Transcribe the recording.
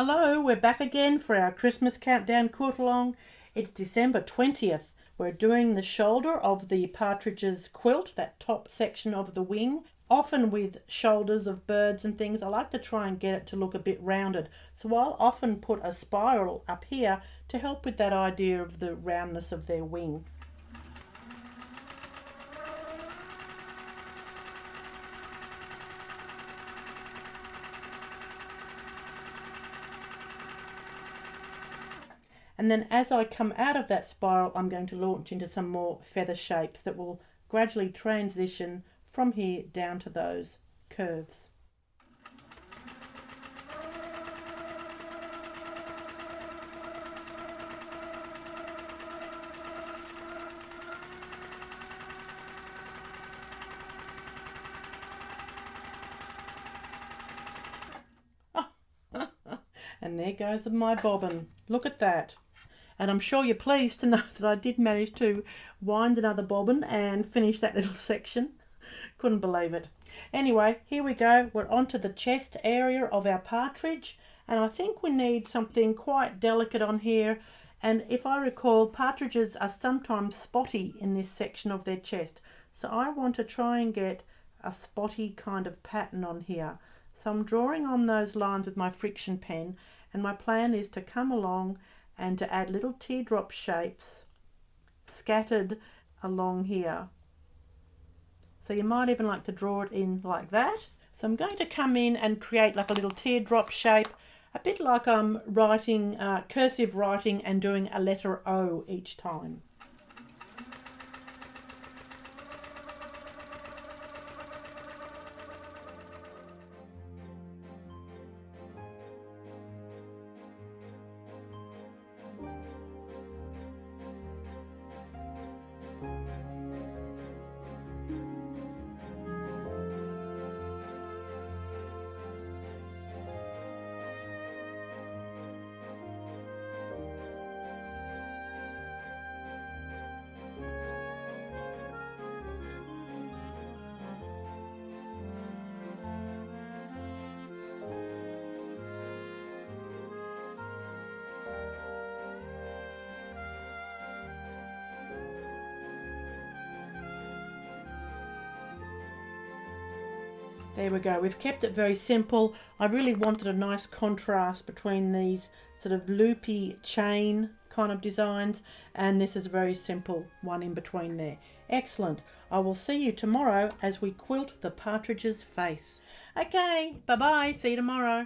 Hello, we're back again for our Christmas Countdown Quilt-a-long. It's December 20th. We're doing the shoulder of the partridge's quilt, that top section of the wing, often with shoulders of birds and things. I like to try and get it to look a bit rounded, so I'll often put a spiral up here to help with that idea of the roundness of their wing. And then as I come out of that spiral, I'm going to launch into some more feather shapes that will gradually transition from here down to those curves. And there goes my bobbin. Look at that. And I'm sure you're pleased to know that I did manage to wind another bobbin and finish that little section. Couldn't believe it. Anyway, here we go. We're onto the chest area of our partridge. And I think we need something quite delicate on here. And if I recall, partridges are sometimes spotty in this section of their chest. So I want to try and get a spotty kind of pattern on here. So I'm drawing on those lines with my friction pen. And my plan is to come along and to add little teardrop shapes scattered along here. So you might even like to draw it in like that. So I'm going to come in and create like a little teardrop shape, a bit like I'm writing cursive writing and doing a letter O each time. There we go, we've kept it very simple. I really wanted a nice contrast between these sort of loopy chain kind of designs, and this is a very simple one in between there. Excellent. I will see you tomorrow as we quilt the partridge's face. Okay, bye-bye. See you tomorrow.